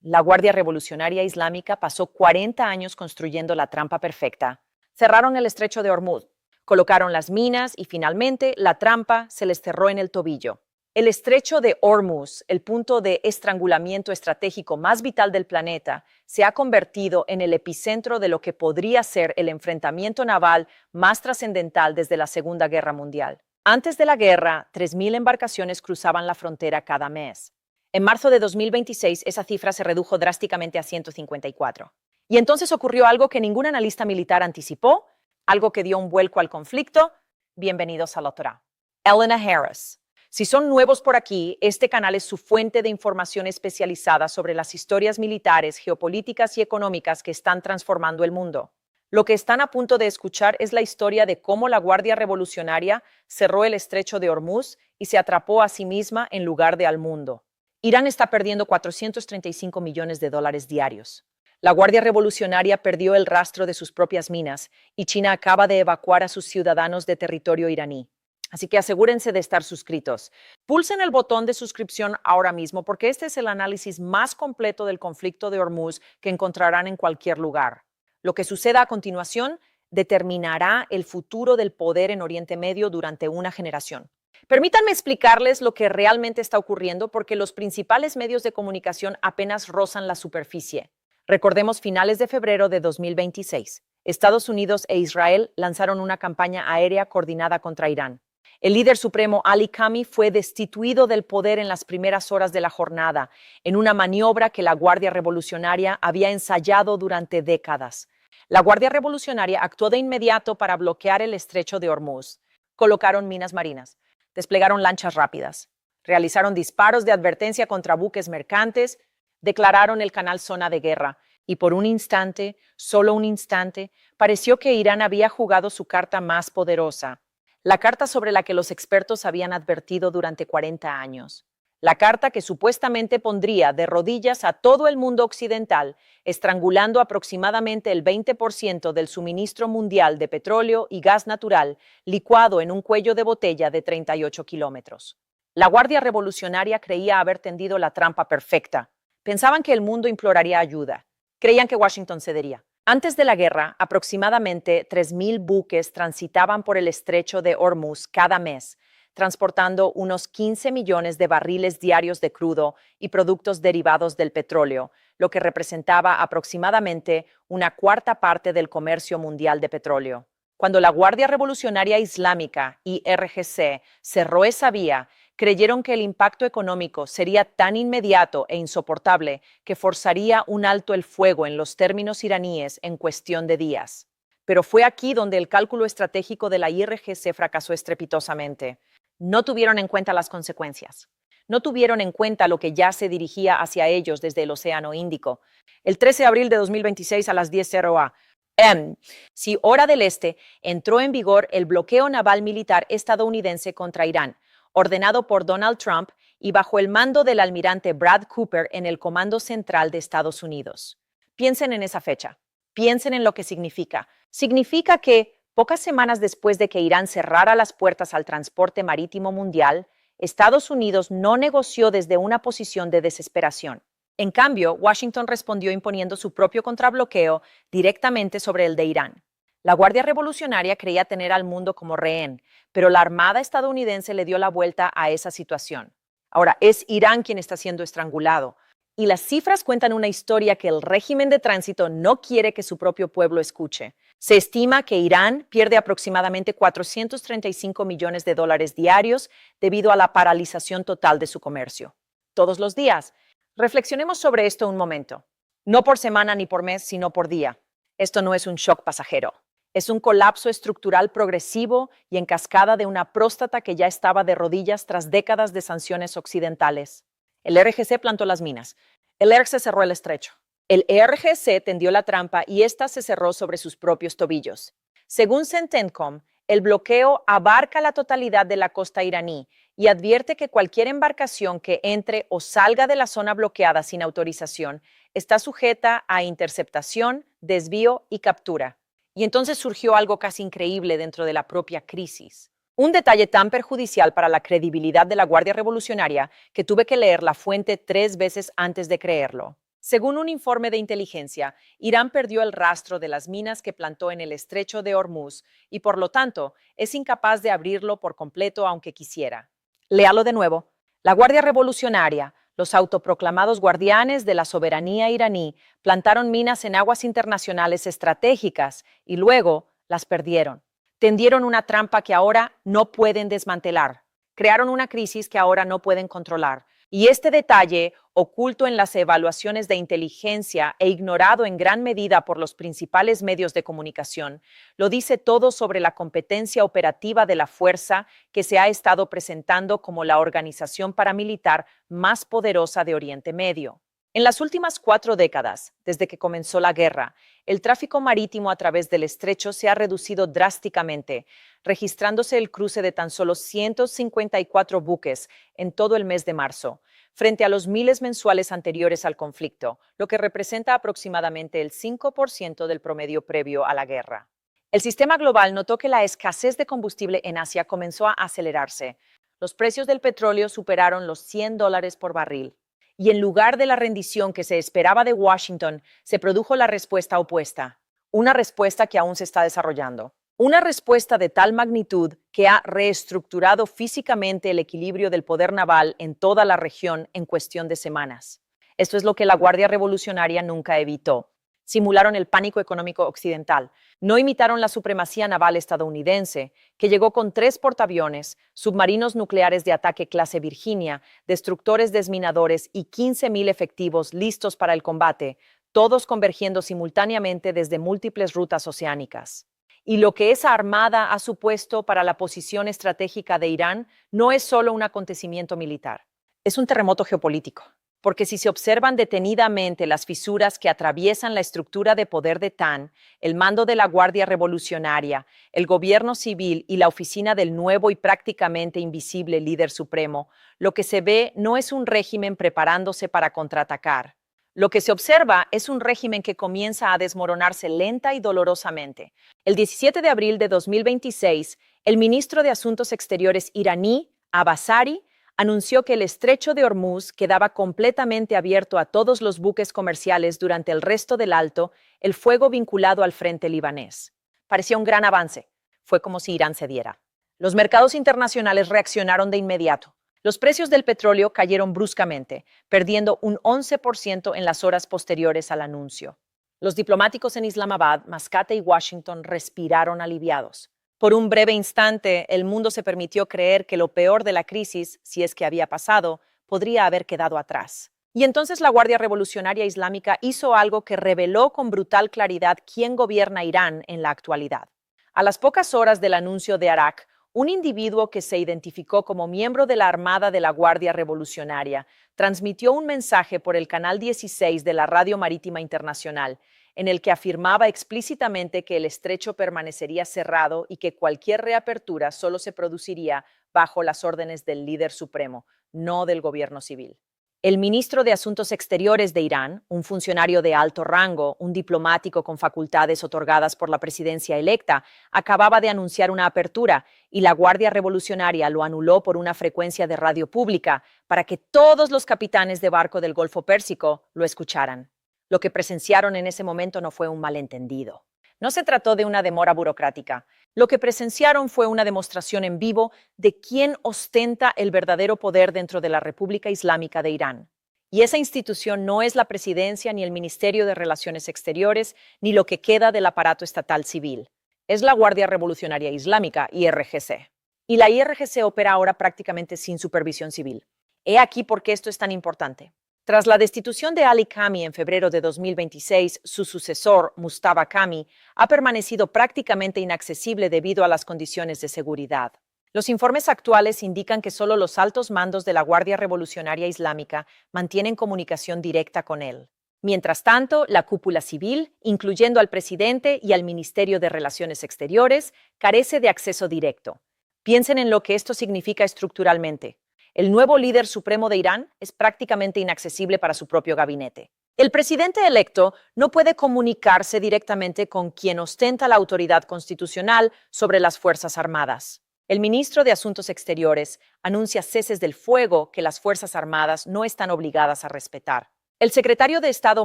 La Guardia Revolucionaria Islámica pasó 40 años construyendo la trampa perfecta. Cerraron el estrecho de Hormuz, colocaron las minas y finalmente la trampa se les cerró en el tobillo. El estrecho de Hormuz, el punto de estrangulamiento estratégico más vital del planeta, se ha convertido en el epicentro de lo que podría ser el enfrentamiento naval más trascendental desde la Segunda Guerra Mundial. Antes de la guerra, 3.000 embarcaciones cruzaban la frontera cada mes. En marzo de 2026, esa cifra se redujo drásticamente a 154. Y entonces ocurrió algo que ningún analista militar anticipó, algo que dio un vuelco al conflicto. Bienvenidos a la Torá. Elena Harris. Si son nuevos por aquí, este canal es su fuente de información especializada sobre las historias militares, geopolíticas y económicas que están transformando el mundo. Lo que están a punto de escuchar es la historia de cómo la Guardia Revolucionaria cerró el estrecho de Hormuz y se atrapó a sí misma en lugar de al mundo. Irán está perdiendo 435 millones de dólares diarios. La Guardia Revolucionaria perdió el rastro de sus propias minas y China acaba de evacuar a sus ciudadanos de territorio iraní. Así que asegúrense de estar suscritos. Pulsen el botón de suscripción ahora mismo porque este es el análisis más completo del conflicto de Hormuz que encontrarán en cualquier lugar. Lo que suceda a continuación determinará el futuro del poder en Oriente Medio durante una generación. Permítanme explicarles lo que realmente está ocurriendo porque los principales medios de comunicación apenas rozan la superficie. Recordemos finales de febrero de 2026. Estados Unidos e Israel lanzaron una campaña aérea coordinada contra Irán. El líder supremo Ali Khamenei fue destituido del poder en las primeras horas de la jornada, en una maniobra que la Guardia Revolucionaria había ensayado durante décadas. La Guardia Revolucionaria actuó de inmediato para bloquear el estrecho de Hormuz. Colocaron minas marinas. Desplegaron lanchas rápidas, realizaron disparos de advertencia contra buques mercantes, declararon el canal zona de guerra y por un instante, solo un instante, pareció que Irán había jugado su carta más poderosa, la carta sobre la que los expertos habían advertido durante 40 años. La carta que supuestamente pondría de rodillas a todo el mundo occidental, estrangulando aproximadamente el 20% del suministro mundial de petróleo y gas natural, licuado en un cuello de botella de 38 kilómetros. La Guardia Revolucionaria creía haber tendido la trampa perfecta. Pensaban que el mundo imploraría ayuda. Creían que Washington cedería. Antes de la guerra, aproximadamente 3.000 buques transitaban por el estrecho de Hormuz cada mes, transportando unos 15 millones de barriles diarios de crudo y productos derivados del petróleo, lo que representaba aproximadamente una cuarta parte del comercio mundial de petróleo. Cuando la Guardia Revolucionaria Islámica, IRGC, cerró esa vía, creyeron que el impacto económico sería tan inmediato e insoportable que forzaría un alto el fuego en los términos iraníes en cuestión de días. Pero fue aquí donde el cálculo estratégico de la IRGC fracasó estrepitosamente. No tuvieron en cuenta las consecuencias. No tuvieron en cuenta lo que ya se dirigía hacia ellos desde el Océano Índico. El 13 de abril de 2026 a las 10:00 am, si hora del este, entró en vigor el bloqueo naval militar estadounidense contra Irán, ordenado por Donald Trump y bajo el mando del almirante Brad Cooper en el Comando Central de Estados Unidos. Piensen en esa fecha. Piensen en lo que significa. Significa que, pocas semanas después de que Irán cerrara las puertas al transporte marítimo mundial, Estados Unidos no negoció desde una posición de desesperación. En cambio, Washington respondió imponiendo su propio contrabloqueo directamente sobre el de Irán. La Guardia Revolucionaria creía tener al mundo como rehén, pero la Armada estadounidense le dio la vuelta a esa situación. Ahora, es Irán quien está siendo estrangulado. Y las cifras cuentan una historia que el régimen de tránsito no quiere que su propio pueblo escuche. Se estima que Irán pierde aproximadamente 435 millones de dólares diarios debido a la paralización total de su comercio. Todos los días. Reflexionemos sobre esto un momento. No por semana ni por mes, sino por día. Esto no es un shock pasajero. Es un colapso estructural progresivo y en cascada de una próstata que ya estaba de rodillas tras décadas de sanciones occidentales. El RGC plantó las minas. El ERGC cerró el estrecho. El ERGC tendió la trampa y ésta se cerró sobre sus propios tobillos. Según CENTENCOM, el bloqueo abarca la totalidad de la costa iraní y advierte que cualquier embarcación que entre o salga de la zona bloqueada sin autorización está sujeta a interceptación, desvío y captura. Y entonces surgió algo casi increíble dentro de la propia crisis. Un detalle tan perjudicial para la credibilidad de la Guardia Revolucionaria que tuve que leer la fuente 3 veces antes de creerlo. Según un informe de inteligencia, Irán perdió el rastro de las minas que plantó en el estrecho de Hormuz y, por lo tanto, es incapaz de abrirlo por completo aunque quisiera. Léalo de nuevo. La Guardia Revolucionaria, los autoproclamados guardianes de la soberanía iraní, plantaron minas en aguas internacionales estratégicas y luego las perdieron. Tendieron una trampa que ahora no pueden desmantelar. Crearon una crisis que ahora no pueden controlar. Y este detalle, oculto en las evaluaciones de inteligencia e ignorado en gran medida por los principales medios de comunicación, lo dice todo sobre la competencia operativa de la fuerza que se ha estado presentando como la organización paramilitar más poderosa de Oriente Medio. En las últimas 4 décadas, desde que comenzó la guerra, el tráfico marítimo a través del estrecho se ha reducido drásticamente, registrándose el cruce de tan solo 154 buques en todo el mes de marzo, frente a los miles mensuales anteriores al conflicto, lo que representa aproximadamente el 5% del promedio previo a la guerra. El sistema global notó que la escasez de combustible en Asia comenzó a acelerarse. Los precios del petróleo superaron los $100 por barril. Y en lugar de la rendición que se esperaba de Washington, se produjo la respuesta opuesta, una respuesta que aún se está desarrollando. Una respuesta de tal magnitud que ha reestructurado físicamente el equilibrio del poder naval en toda la región en cuestión de semanas. Esto es lo que la Guardia Revolucionaria nunca evitó. Simularon el pánico económico occidental. No imitaron la supremacía naval estadounidense, que llegó con 3 portaaviones, submarinos nucleares de ataque clase Virginia, destructores desminadores y 15,000 efectivos listos para el combate, todos convergiendo simultáneamente desde múltiples rutas oceánicas. Y lo que esa armada ha supuesto para la posición estratégica de Irán no es solo un acontecimiento militar, es un terremoto geopolítico. Porque si se observan detenidamente las fisuras que atraviesan la estructura de poder de TAN, el mando de la Guardia Revolucionaria, el gobierno civil y la oficina del nuevo y prácticamente invisible líder supremo, lo que se ve no es un régimen preparándose para contraatacar. Lo que se observa es un régimen que comienza a desmoronarse lenta y dolorosamente. El 17 de abril de 2026, el ministro de Asuntos Exteriores iraní, Abbasari, anunció que el estrecho de Hormuz quedaba completamente abierto a todos los buques comerciales durante el resto del alto, el fuego vinculado al frente libanés. Parecía un gran avance. Fue como si Irán cediera. Los mercados internacionales reaccionaron de inmediato. Los precios del petróleo cayeron bruscamente, perdiendo un 11% en las horas posteriores al anuncio. Los diplomáticos en Islamabad, Mascate y Washington respiraron aliviados. Por un breve instante, el mundo se permitió creer que lo peor de la crisis, si es que había pasado, podría haber quedado atrás. Y entonces la Guardia Revolucionaria Islámica hizo algo que reveló con brutal claridad quién gobierna Irán en la actualidad. A las pocas horas del anuncio de Arak, un individuo que se identificó como miembro de la Armada de la Guardia Revolucionaria transmitió un mensaje por el canal 16 de la Radio Marítima Internacional, en el que afirmaba explícitamente que el estrecho permanecería cerrado y que cualquier reapertura solo se produciría bajo las órdenes del líder supremo, no del gobierno civil. El ministro de Asuntos Exteriores de Irán, un funcionario de alto rango, un diplomático con facultades otorgadas por la presidencia electa, acababa de anunciar una apertura y la Guardia Revolucionaria lo anuló por una frecuencia de radio pública para que todos los capitanes de barco del Golfo Pérsico lo escucharan. Lo que presenciaron en ese momento no fue un malentendido. No se trató de una demora burocrática. Lo que presenciaron fue una demostración en vivo de quién ostenta el verdadero poder dentro de la República Islámica de Irán. Y esa institución no es la presidencia ni el Ministerio de Relaciones Exteriores ni lo que queda del aparato estatal civil. Es la Guardia Revolucionaria Islámica, IRGC. Y la IRGC opera ahora prácticamente sin supervisión civil. He aquí por qué esto es tan importante. Tras la destitución de Ali Khamenei en febrero de 2026, su sucesor, Mustafa Khamenei, ha permanecido prácticamente inaccesible debido a las condiciones de seguridad. Los informes actuales indican que solo los altos mandos de la Guardia Revolucionaria Islámica mantienen comunicación directa con él. Mientras tanto, la cúpula civil, incluyendo al presidente y al Ministerio de Relaciones Exteriores, carece de acceso directo. Piensen en lo que esto significa estructuralmente. El nuevo líder supremo de Irán es prácticamente inaccesible para su propio gabinete. El presidente electo no puede comunicarse directamente con quien ostenta la autoridad constitucional sobre las Fuerzas Armadas. El ministro de Asuntos Exteriores anuncia ceses del fuego que las Fuerzas Armadas no están obligadas a respetar. El secretario de Estado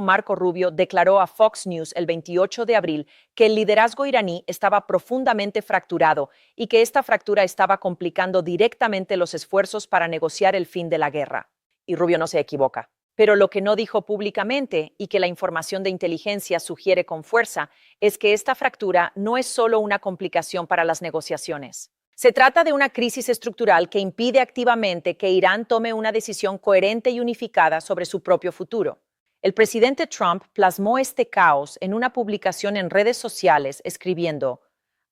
Marco Rubio declaró a Fox News el 28 de abril que el liderazgo iraní estaba profundamente fracturado y que esta fractura estaba complicando directamente los esfuerzos para negociar el fin de la guerra. Y Rubio no se equivoca. Pero lo que no dijo públicamente y que la información de inteligencia sugiere con fuerza es que esta fractura no es solo una complicación para las negociaciones. Se trata de una crisis estructural que impide activamente que Irán tome una decisión coherente y unificada sobre su propio futuro. El presidente Trump plasmó este caos en una publicación en redes sociales escribiendo: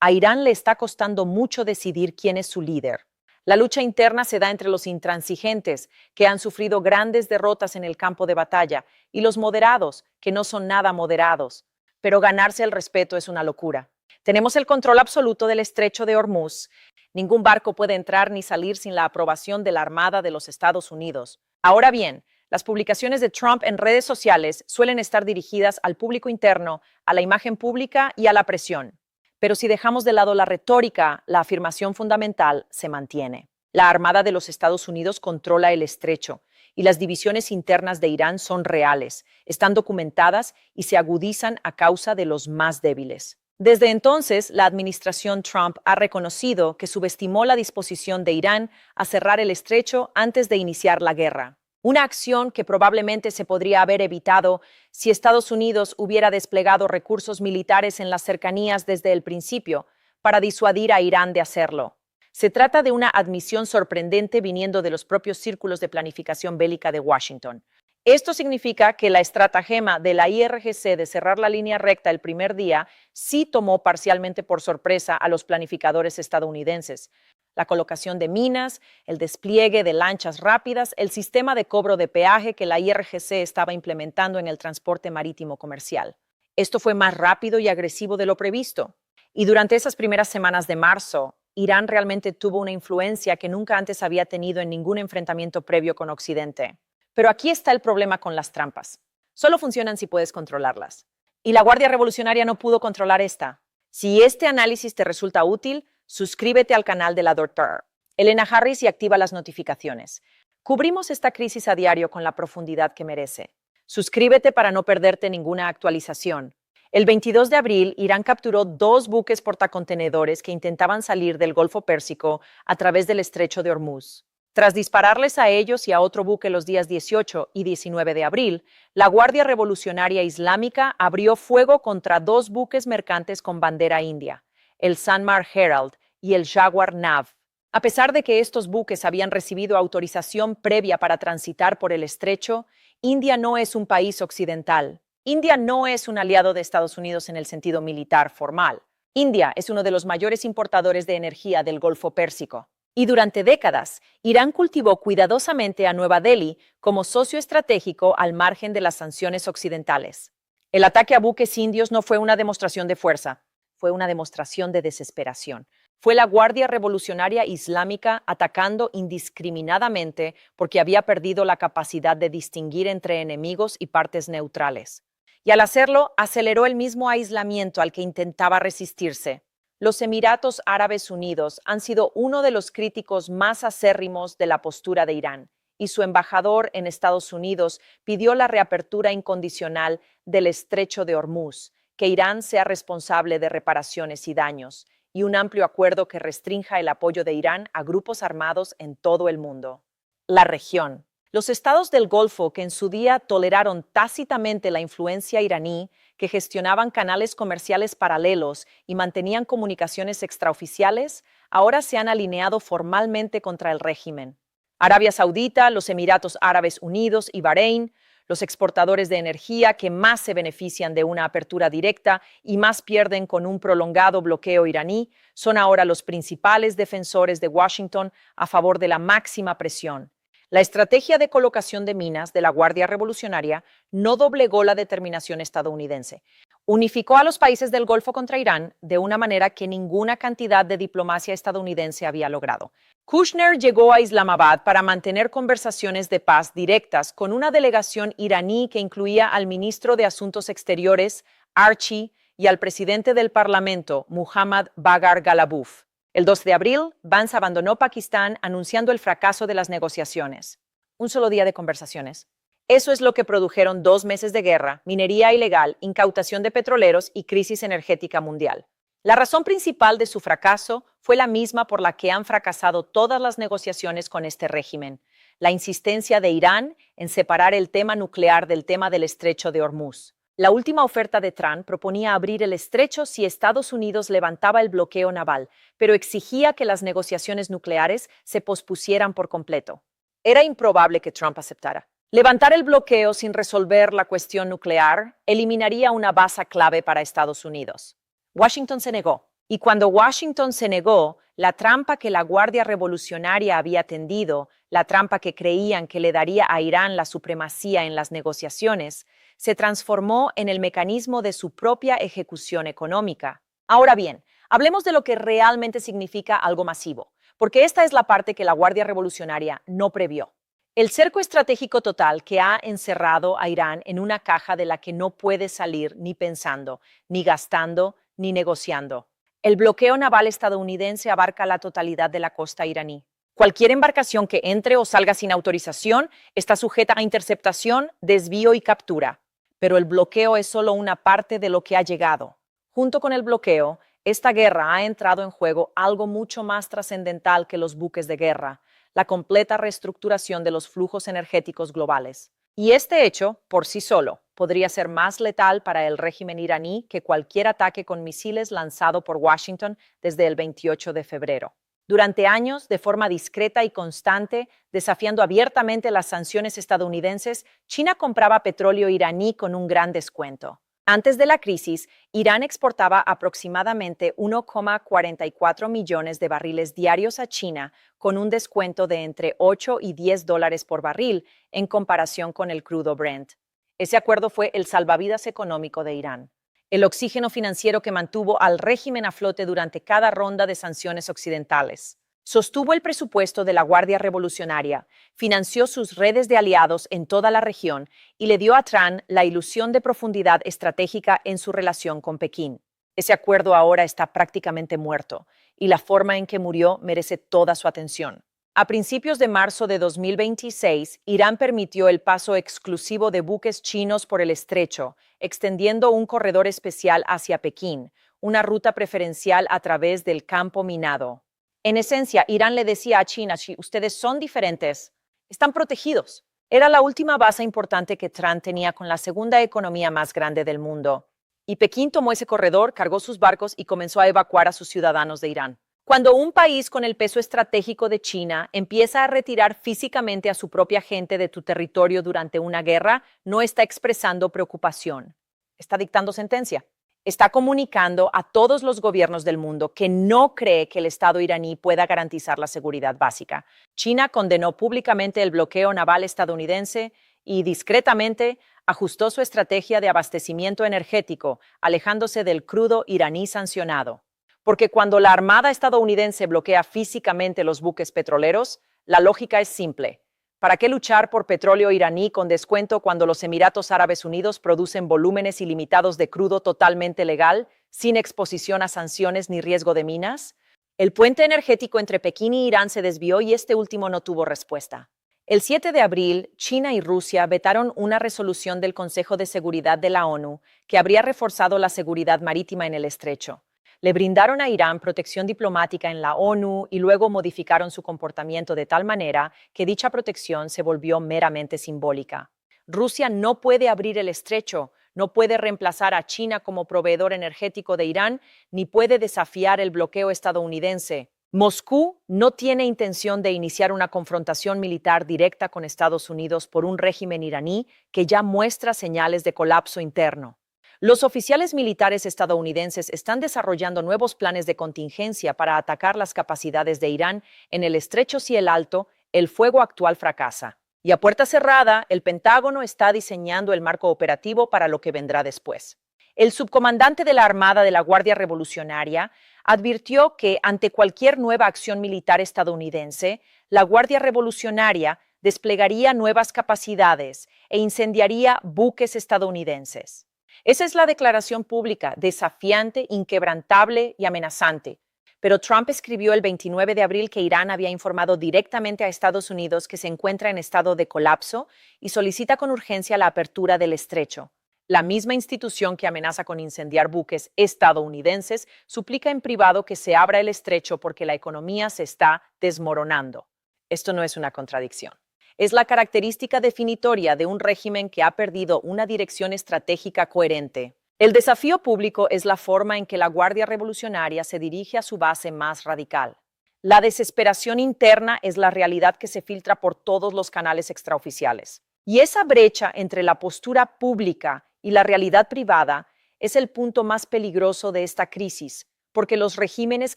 "A Irán le está costando mucho decidir quién es su líder. La lucha interna se da entre los intransigentes, que han sufrido grandes derrotas en el campo de batalla, y los moderados, que no son nada moderados. Pero ganarse el respeto es una locura. Tenemos el control absoluto del estrecho de Hormuz. Ningún barco puede entrar ni salir sin la aprobación de la Armada de los Estados Unidos. Ahora bien, las publicaciones de Trump en redes sociales suelen estar dirigidas al público interno, a la imagen pública y a la presión. Pero si dejamos de lado la retórica, la afirmación fundamental se mantiene. La Armada de los Estados Unidos controla el estrecho y las divisiones internas de Irán son reales, están documentadas y se agudizan a causa de los más débiles. Desde entonces, la administración Trump ha reconocido que subestimó la disposición de Irán a cerrar el estrecho antes de iniciar la guerra. Una acción que probablemente se podría haber evitado si Estados Unidos hubiera desplegado recursos militares en las cercanías desde el principio para disuadir a Irán de hacerlo. Se trata de una admisión sorprendente viniendo de los propios círculos de planificación bélica de Washington. Esto significa que la estratagema de la IRGC de cerrar la línea recta el primer día sí tomó parcialmente por sorpresa a los planificadores estadounidenses. La colocación de minas, el despliegue de lanchas rápidas, el sistema de cobro de peaje que la IRGC estaba implementando en el transporte marítimo comercial. Esto fue más rápido y agresivo de lo previsto. Y durante esas primeras semanas de marzo, Irán realmente tuvo una influencia que nunca antes había tenido en ningún enfrentamiento previo con Occidente. Pero aquí está el problema con las trampas. Solo funcionan si puedes controlarlas. Y la Guardia Revolucionaria no pudo controlar esta. Si este análisis te resulta útil, suscríbete al canal de la Dr. Elena Harris y activa las notificaciones. Cubrimos esta crisis a diario con la profundidad que merece. Suscríbete para no perderte ninguna actualización. El 22 de abril, Irán capturó 2 buques portacontenedores que intentaban salir del Golfo Pérsico a través del estrecho de Hormuz. Tras dispararles a ellos y a otro buque los días 18 y 19 de abril, la Guardia Revolucionaria Islámica abrió fuego contra 2 buques mercantes con bandera india, el Sanmar Herald y el Jaguar Nav. A pesar de que estos buques habían recibido autorización previa para transitar por el estrecho, India no es un país occidental. India no es un aliado de Estados Unidos en el sentido militar formal. India es uno de los mayores importadores de energía del Golfo Pérsico. Y durante décadas, Irán cultivó cuidadosamente a Nueva Delhi como socio estratégico al margen de las sanciones occidentales. El ataque a buques indios no fue una demostración de fuerza, fue una demostración de desesperación. Fue la Guardia Revolucionaria Islámica atacando indiscriminadamente porque había perdido la capacidad de distinguir entre enemigos y partes neutrales. Y al hacerlo, aceleró el mismo aislamiento al que intentaba resistirse. Los Emiratos Árabes Unidos han sido uno de los críticos más acérrimos de la postura de Irán, y su embajador en Estados Unidos pidió la reapertura incondicional del estrecho de Hormuz, que Irán sea responsable de reparaciones y daños, y un amplio acuerdo que restrinja el apoyo de Irán a grupos armados en todo el mundo. La región. Los estados del Golfo que en su día toleraron tácitamente la influencia iraní, que gestionaban canales comerciales paralelos y mantenían comunicaciones extraoficiales, ahora se han alineado formalmente contra el régimen. Arabia Saudita, los Emiratos Árabes Unidos y Bahrein, los exportadores de energía que más se benefician de una apertura directa y más pierden con un prolongado bloqueo iraní, son ahora los principales defensores de Washington a favor de la máxima presión. La estrategia de colocación de minas de la Guardia Revolucionaria no doblegó la determinación estadounidense. Unificó a los países del Golfo contra Irán de una manera que ninguna cantidad de diplomacia estadounidense había logrado. Kushner llegó a Islamabad para mantener conversaciones de paz directas con una delegación iraní que incluía al ministro de Asuntos Exteriores, Archi, y al presidente del Parlamento, Muhammad Bagar Ghalibaf. El 2 de abril, Vance abandonó Pakistán anunciando el fracaso de las negociaciones. Un solo día de conversaciones. Eso es lo que produjeron 2 meses de guerra, minería ilegal, incautación de petroleros y crisis energética mundial. La razón principal de su fracaso fue la misma por la que han fracasado todas las negociaciones con este régimen: la insistencia de Irán en separar el tema nuclear del tema del estrecho de Hormuz. La última oferta de Trump proponía abrir el estrecho si Estados Unidos levantaba el bloqueo naval, pero exigía que las negociaciones nucleares se pospusieran por completo. Era improbable que Trump aceptara. Levantar el bloqueo sin resolver la cuestión nuclear eliminaría una base clave para Estados Unidos. Washington se negó. Y cuando Washington se negó, la trampa que la Guardia Revolucionaria había tendido, la trampa que creían que le daría a Irán la supremacía en las negociaciones, se transformó en el mecanismo de su propia ejecución económica. Ahora bien, hablemos de lo que realmente significa algo masivo, porque esta es la parte que la Guardia Revolucionaria no previó. El cerco estratégico total que ha encerrado a Irán en una caja de la que no puede salir ni pensando, ni gastando, ni negociando. El bloqueo naval estadounidense abarca la totalidad de la costa iraní. Cualquier embarcación que entre o salga sin autorización está sujeta a interceptación, desvío y captura. Pero el bloqueo es solo una parte de lo que ha llegado. Junto con el bloqueo, esta guerra ha entrado en juego algo mucho más trascendental que los buques de guerra: la completa reestructuración de los flujos energéticos globales. Y este hecho, por sí solo, podría ser más letal para el régimen iraní que cualquier ataque con misiles lanzado por Washington desde el 28 de febrero. Durante años, de forma discreta y constante, desafiando abiertamente las sanciones estadounidenses, China compraba petróleo iraní con un gran descuento. Antes de la crisis, Irán exportaba aproximadamente 1,44 millones de barriles diarios a China, con un descuento de entre 8 y 10 dólares por barril en comparación con el crudo Brent. Ese acuerdo fue el salvavidas económico de Irán, el oxígeno financiero que mantuvo al régimen a flote durante cada ronda de sanciones occidentales. Sostuvo el presupuesto de la Guardia Revolucionaria, financió sus redes de aliados en toda la región y le dio a Trump la ilusión de profundidad estratégica en su relación con Pekín. Ese acuerdo ahora está prácticamente muerto y la forma en que murió merece toda su atención. A principios de marzo de 2026, Irán permitió el paso exclusivo de buques chinos por el estrecho, extendiendo un corredor especial hacia Pekín, una ruta preferencial a través del campo minado. En esencia, Irán le decía a China: si ustedes son diferentes, están protegidos. Era la última base importante que Trump tenía con la segunda economía más grande del mundo. Y Pekín tomó ese corredor, cargó sus barcos y comenzó a evacuar a sus ciudadanos de Irán. Cuando un país con el peso estratégico de China empieza a retirar físicamente a su propia gente de tu territorio durante una guerra, no está expresando preocupación. Está dictando sentencia. Está comunicando a todos los gobiernos del mundo que no cree que el Estado iraní pueda garantizar la seguridad básica. China condenó públicamente el bloqueo naval estadounidense y discretamente ajustó su estrategia de abastecimiento energético, alejándose del crudo iraní sancionado. Porque cuando la Armada estadounidense bloquea físicamente los buques petroleros, la lógica es simple: ¿para qué luchar por petróleo iraní con descuento cuando los Emiratos Árabes Unidos producen volúmenes ilimitados de crudo totalmente legal, sin exposición a sanciones ni riesgo de minas? El puente energético entre Pekín y Irán se desvió y este último no tuvo respuesta. El 7 de abril, China y Rusia vetaron una resolución del Consejo de Seguridad de la ONU que habría reforzado la seguridad marítima en el estrecho. Le brindaron a Irán protección diplomática en la ONU y luego modificaron su comportamiento de tal manera que dicha protección se volvió meramente simbólica. Rusia no puede abrir el estrecho, no puede reemplazar a China como proveedor energético de Irán, ni puede desafiar el bloqueo estadounidense. Moscú no tiene intención de iniciar una confrontación militar directa con Estados Unidos por un régimen iraní que ya muestra señales de colapso interno. Los oficiales militares estadounidenses están desarrollando nuevos planes de contingencia para atacar las capacidades de Irán en el estrecho. Si el alto, el fuego actual fracasa. Y a puerta cerrada, el Pentágono está diseñando el marco operativo para lo que vendrá después. El subcomandante de la Armada de la Guardia Revolucionaria advirtió que ante cualquier nueva acción militar estadounidense, la Guardia Revolucionaria desplegaría nuevas capacidades e incendiaría buques estadounidenses. Esa es la declaración pública, desafiante, inquebrantable y amenazante. pero Trump escribió el 29 de abril que Irán había informado directamente a Estados Unidos que se encuentra en estado de colapso y solicita con urgencia la apertura del estrecho. La misma institución que amenaza con incendiar buques estadounidenses suplica en privado que se abra el estrecho porque la economía se está desmoronando. Esto no es una contradicción. Es la característica definitoria de un régimen que ha perdido una dirección estratégica coherente. El desafío público es la forma en que la Guardia Revolucionaria se dirige a su base más radical. La desesperación interna es la realidad que se filtra por todos los canales extraoficiales. Y esa brecha entre la postura pública y la realidad privada es el punto más peligroso de esta crisis, porque los regímenes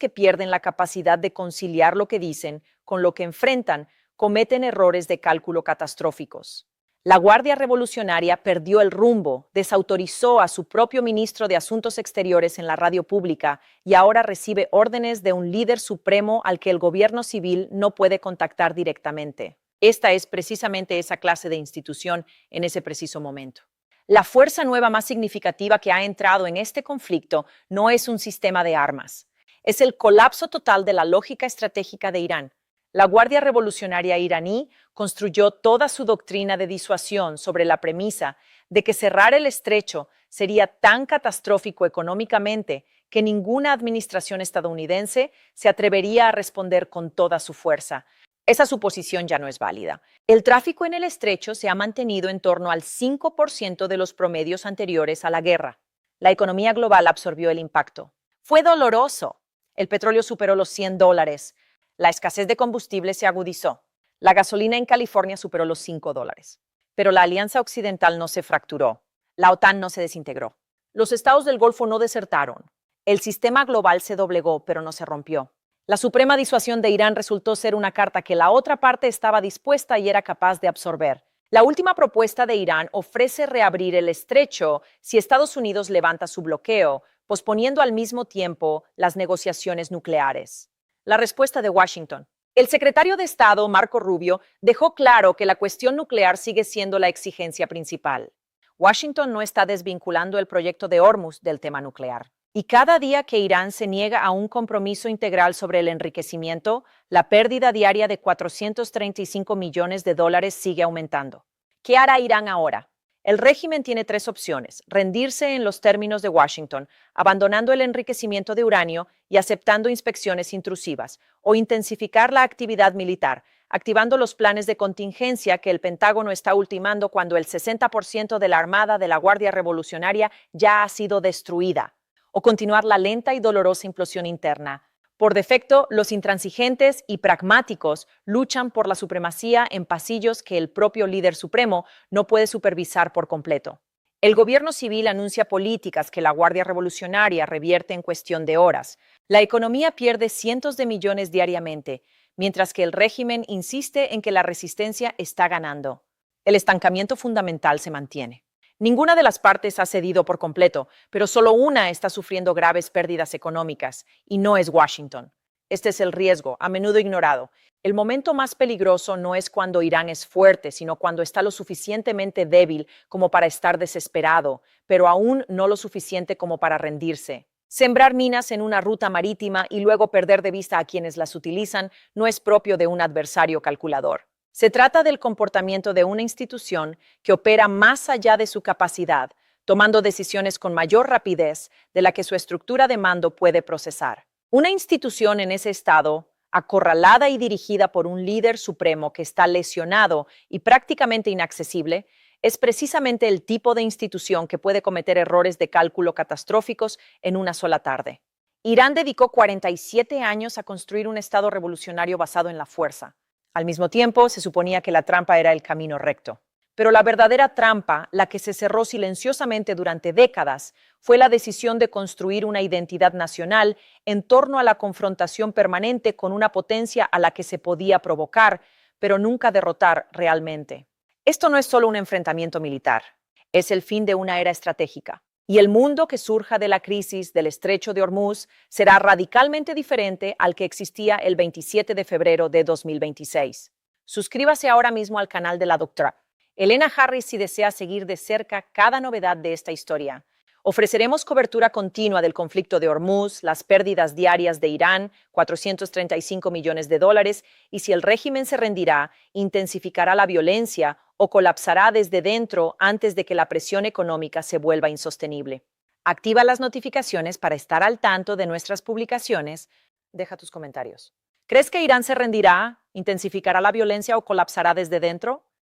que pierden la capacidad de conciliar lo que dicen con lo que enfrentan cometen errores de cálculo catastróficos. La Guardia Revolucionaria perdió el rumbo, desautorizó a su propio ministro de Asuntos Exteriores en la radio pública y ahora recibe órdenes de un líder supremo al que el gobierno civil no puede contactar directamente. Esta es precisamente esa clase de institución en ese preciso momento. La fuerza nueva más significativa que ha entrado en este conflicto no es un sistema de armas. Es el colapso total de la lógica estratégica de Irán. La Guardia Revolucionaria iraní construyó toda su doctrina de disuasión sobre la premisa de que cerrar el estrecho sería tan catastrófico económicamente que ninguna administración estadounidense se atrevería a responder con toda su fuerza. Esa suposición ya no es válida. El tráfico en el estrecho se ha mantenido en torno al 5% de los promedios anteriores a la guerra. La economía global absorbió el impacto. Fue doloroso. El petróleo superó los $100. La escasez de combustible se agudizó. La gasolina en California superó los $5. Pero la Alianza Occidental no se fracturó. La OTAN no se desintegró. Los estados del Golfo no desertaron. El sistema global se doblegó, pero no se rompió. La suprema disuasión de Irán resultó ser una carta que la otra parte estaba dispuesta y era capaz de absorber. La última propuesta de Irán ofrece reabrir el estrecho si Estados Unidos levanta su bloqueo, posponiendo al mismo tiempo las negociaciones nucleares. La respuesta de Washington. El secretario de Estado, Marco Rubio, dejó claro que la cuestión nuclear sigue siendo la exigencia principal. Washington no está desvinculando el proyecto de Hormuz del tema nuclear. Y cada día que Irán se niega a un compromiso integral sobre el enriquecimiento, la pérdida diaria de $435 millones sigue aumentando. ¿Qué hará Irán ahora? El régimen tiene tres opciones: rendirse en los términos de Washington, abandonando el enriquecimiento de uranio y aceptando inspecciones intrusivas, o intensificar la actividad militar, activando los planes de contingencia que el Pentágono está ultimando cuando el 60% de la armada de la Guardia Revolucionaria ya ha sido destruida, o continuar la lenta y dolorosa implosión interna. Por defecto, los intransigentes y pragmáticos luchan por la supremacía en pasillos que el propio líder supremo no puede supervisar por completo. El gobierno civil anuncia políticas que la Guardia Revolucionaria revierte en cuestión de horas. La economía pierde cientos de millones diariamente, mientras que el régimen insiste en que la resistencia está ganando. El estancamiento fundamental se mantiene. Ninguna de las partes ha cedido por completo, pero solo una está sufriendo graves pérdidas económicas, y no es Washington. Este es el riesgo, a menudo ignorado. El momento más peligroso no es cuando Irán es fuerte, sino cuando está lo suficientemente débil como para estar desesperado, pero aún no lo suficiente como para rendirse. Sembrar minas en una ruta marítima y luego perder de vista a quienes las utilizan no es propio de un adversario calculador. Se trata del comportamiento de una institución que opera más allá de su capacidad, tomando decisiones con mayor rapidez de la que su estructura de mando puede procesar. Una institución en ese estado, acorralada y dirigida por un líder supremo que está lesionado y prácticamente inaccesible, es precisamente el tipo de institución que puede cometer errores de cálculo catastróficos en una sola tarde. Irán dedicó 47 años a construir un estado revolucionario basado en la fuerza. Al mismo tiempo, se suponía que la trampa era el camino recto. Pero la verdadera trampa, la que se cerró silenciosamente durante décadas, fue la decisión de construir una identidad nacional en torno a la confrontación permanente con una potencia a la que se podía provocar, pero nunca derrotar realmente. Esto no es solo un enfrentamiento militar, es el fin de una era estratégica. Y el mundo que surja de la crisis del estrecho de Hormuz será radicalmente diferente al que existía el 27 de febrero de 2026. Suscríbase ahora mismo al canal de la doctora Elena Harris si desea seguir de cerca cada novedad de esta historia. Ofreceremos cobertura continua del conflicto de Hormuz, las pérdidas diarias de Irán, 435 millones de dólares, y si el régimen se rendirá, intensificará la violencia o colapsará desde dentro antes de que la presión económica se vuelva insostenible. Activa las notificaciones para estar al tanto de nuestras publicaciones. Deja tus comentarios. ¿Crees que Irán se rendirá, intensificará la violencia o colapsará desde dentro?